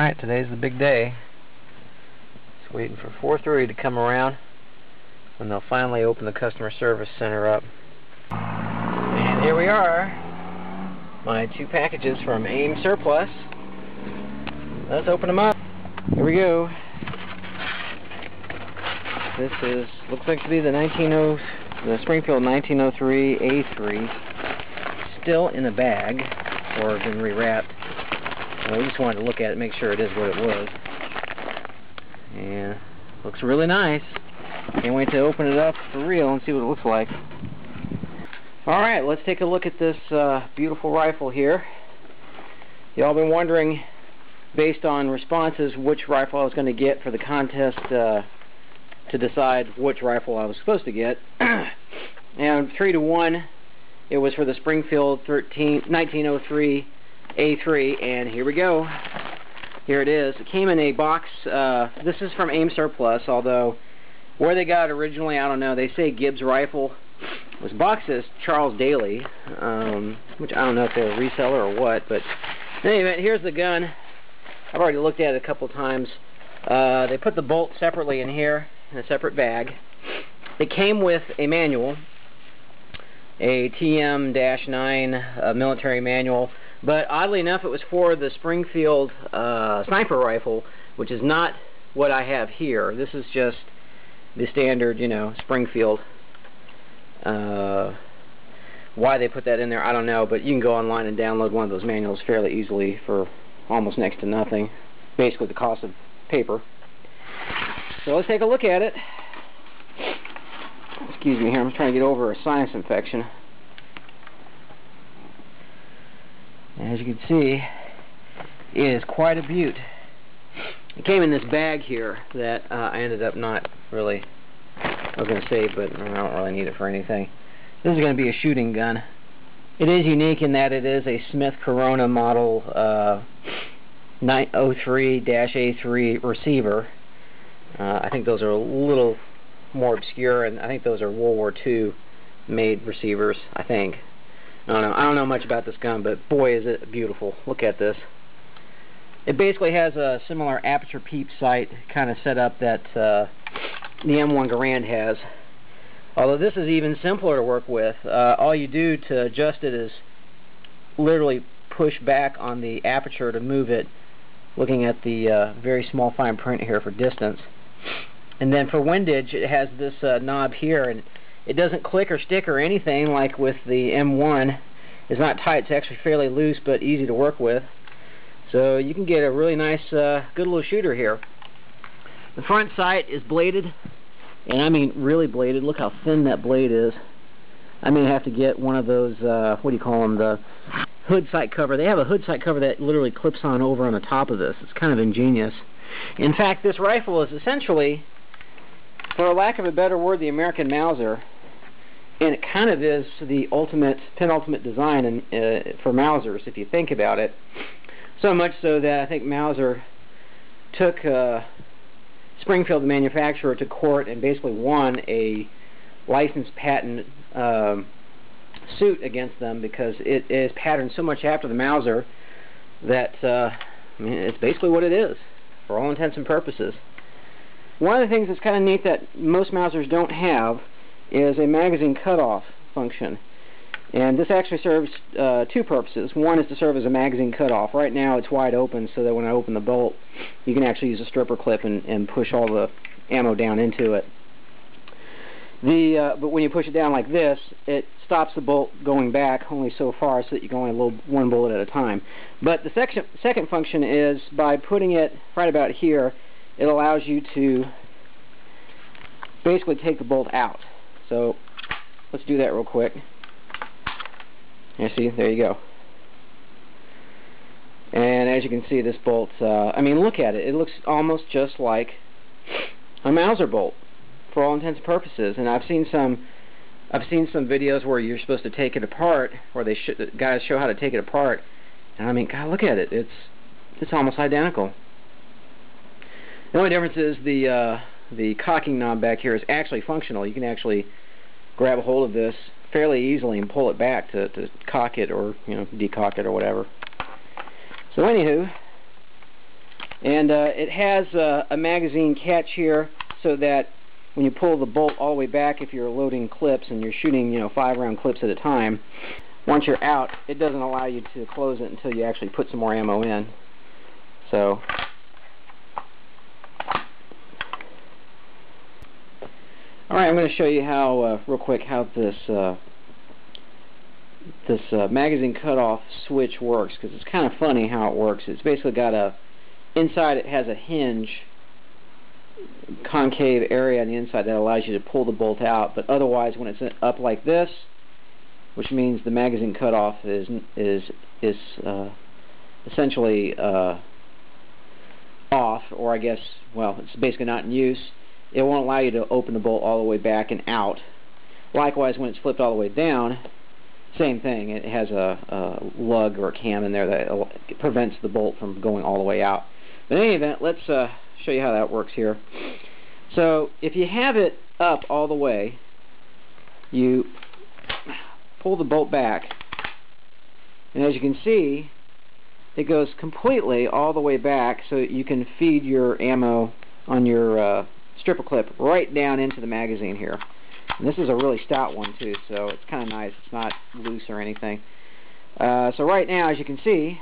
Alright, today's the big day. Just waiting for 4:30 to come around when they'll finally open the customer service center up. And here we are. My 2 packages from AIMSurplus. Let's open them up. Here we go. This looks like to be the Springfield 1903 A3. Still in a bag, or been rewrapped. We just wanted to look at it, make sure it is what it was. And looks really nice. Can't wait to open it up for real and see what it looks like. Alright, let's take a look at this beautiful rifle here. Y'all been wondering, based on responses, which rifle I was going to get for the contest to decide which rifle I was supposed to get. And 3-to-1, it was for the Springfield 1903 A3, and here we go. Here it is. It came in a box. This is from AIMSurplus, although where they got it originally, I don't know. They say Gibbs Rifle. It was boxed as Charles Daly, which I don't know if they're a reseller or what, but anyway, here's the gun. I've already looked at it a couple times. They put the bolt separately in here, in a separate bag. It came with a manual, a TM-9 military manual, but oddly enough it was for the Springfield sniper rifle, which is not what I have here. This is just the standard, you know, Springfield. Why they put that in there, I don't know, but you can go online and download one of those manuals fairly easily for almost next to nothing, basically the cost of paper. So let's take a look at it. Excuse me here, I'm trying to get over a sinus infection. As you can see, it is quite a beaut. It came in this bag here that I ended up not really, I was going to save, but I don't really need it for anything. This is going to be a shooting gun. It is unique in that it is a Smith Corona model 903-A3 receiver. I think those are a little more obscure, and I think those are World War II made receivers, I think. I don't know much about this gun, but boy is it beautiful. Look at this. It basically has a similar aperture peep sight kind of setup that the M1 Garand has. Although this is even simpler to work with. All you do to adjust it is literally push back on the aperture to move it, looking at the very small fine print here for distance. And then for windage, it has this knob here, and it doesn't click or stick or anything like with the M1. It's not tight, it's actually fairly loose but easy to work with. So you can get a really nice, good little shooter here. The front sight is bladed, and I mean really bladed. Look how thin that blade is. I may have to get one of those, what do you call them, the hood sight cover. They have a hood sight cover that literally clips on over on the top of this. It's kind of ingenious. In fact, this rifle is essentially, for lack of a better word, the American Mauser, and it kind of is the penultimate design for Mausers, if you think about it. So much so that I think Mauser took Springfield, the manufacturer, to court and basically won a licensed patent suit against them because it is patterned so much after the Mauser that I mean, it's basically what it is for all intents and purposes. One of the things that's kind of neat that most Mausers don't have is a magazine cutoff function, and this actually serves 2 purposes. One is to serve as a magazine cutoff. Right now it's wide open so that when I open the bolt you can actually use a stripper clip and push all the ammo down into it. But when you push it down like this, it stops the bolt going back only so far so that you can only load 1 bullet at a time. But the second function is by putting it right about here, it allows you to basically take the bolt out. So let's do that real quick. You see, there you go. And as you can see, this bolt, I mean, look at it. It looks almost just like a Mauser bolt for all intents and purposes. And I've seen some videos where you're supposed to take it apart, or guys show how to take it apart. And I mean, God, look at it. It's almost identical. The only difference is the cocking knob back here is actually functional. You can actually grab a hold of this fairly easily and pull it back to cock it or, you know, decock it or whatever. So anywho, And it has a magazine catch here so that when you pull the bolt all the way back, if you're loading clips and you're shooting, 5-round clips at a time, once you're out, it doesn't allow you to close it until you actually put some more ammo in. So, alright, I'm going to show you how, real quick, how this magazine cutoff switch works, because it's kind of funny how it works. It's basically got inside it has a hinge, concave area on the inside that allows you to pull the bolt out, but otherwise when it's up like this, which means the magazine cutoff is essentially off, or I guess, well, it's basically not in use. It won't allow you to open the bolt all the way back and out. Likewise, when it's flipped all the way down, same thing. It has a lug or a cam in there that prevents the bolt from going all the way out. But in any event, let's show you how that works here. So if you have it up all the way, you pull the bolt back, and as you can see, it goes completely all the way back, so you can feed your ammo on your stripper clip right down into the magazine here. And this is a really stout one too, so it's kind of nice. It's not loose or anything. So right now, as you can see,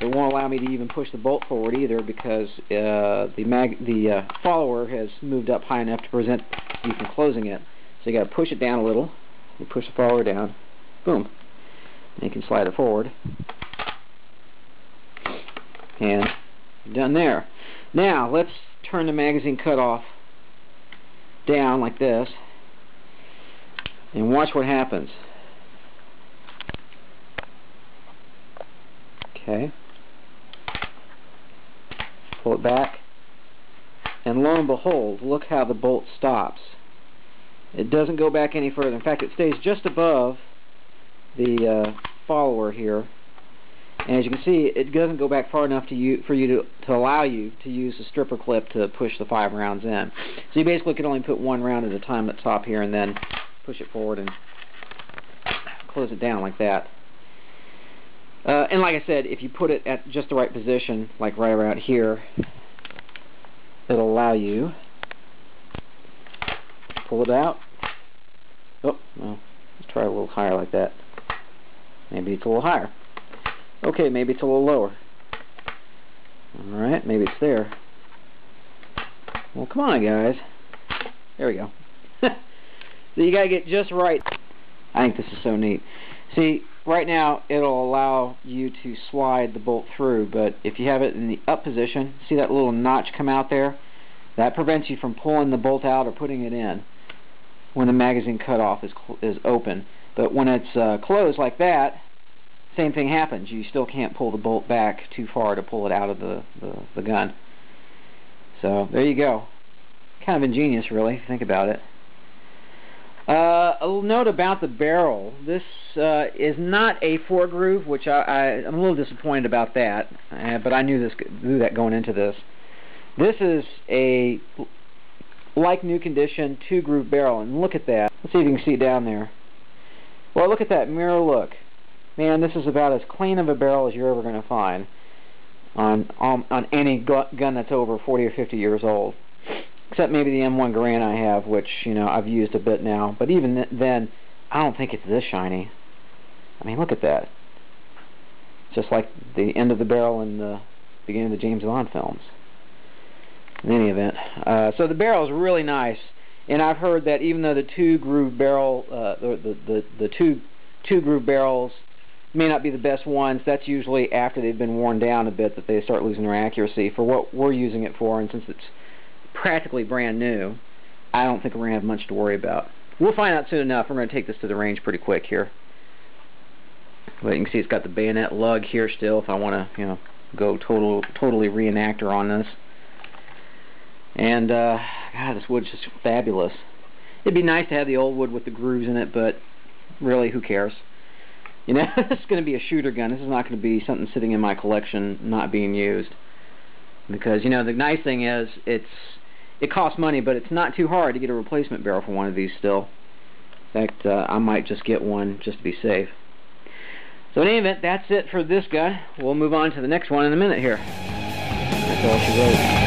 it won't allow me to even push the bolt forward either, because the follower has moved up high enough to prevent you from closing it. So you got to push it down a little. You push the follower down, boom, and you can slide it forward, and you're done there. Now let's turn the magazine cutoff down like this, and watch what happens. Okay. Pull it back, and lo and behold, look how the bolt stops. It doesn't go back any further. In fact, it stays just above the follower here, and as you can see, it doesn't go back far enough for you to allow you to use the stripper clip to push the 5 rounds in. So you basically can only put 1 round at a time at the top here, and then push it forward and close it down like that. And like I said, if you put it at just the right position, like right around here, it'll allow you to pull it out. Oh, well, let's try a little higher like that. Maybe it's a little higher. Okay, maybe it's a little lower. Alright, maybe it's there. Well, come on, guys. There we go. So you gotta get just right. I think this is so neat. See, right now it'll allow you to slide the bolt through, but if you have it in the up position, see that little notch come out there? That prevents you from pulling the bolt out or putting it in when the magazine cutoff is open. But when it's closed like that, same thing happens. You still can't pull the bolt back too far to pull it out of the gun. So there you go. Kind of ingenious, really, if you think about it. A little note about the barrel. This is not a 4-groove, which I'm a little disappointed about that, but I knew that going into this. This is a like new condition 2-groove barrel, and look at that. Let's see if you can see down there. Well, look at that mirror look. Man, this is about as clean of a barrel as you're ever going to find on any gun that's over 40 or 50 years old. Except maybe the M1 Garand I have, which, I've used a bit now. But even then, I don't think it's this shiny. I mean, look at that. Just like the end of the barrel in the beginning of the James Bond films. In any event. So the barrel is really nice. And I've heard that even though the 2-groove barrel, the two-groove barrels may not be the best ones, that's usually after they've been worn down a bit that they start losing their accuracy for what we're using it for. And since it's practically brand new, I don't think we're going to have much to worry about. We'll find out soon enough. We're going to take this to the range pretty quick here. But you can see it's got the bayonet lug here still if I want to, go totally reenactor on this. And, God, this wood's just fabulous. It'd be nice to have the old wood with the grooves in it, but really, who cares? This is going to be a shooter gun. This is not going to be something sitting in my collection not being used. Because, the nice thing is, it costs money, but it's not too hard to get a replacement barrel for one of these still. In fact, I might just get one just to be safe. So in any event, that's it for this guy. We'll move on to the next one in a minute here. That's all she wrote.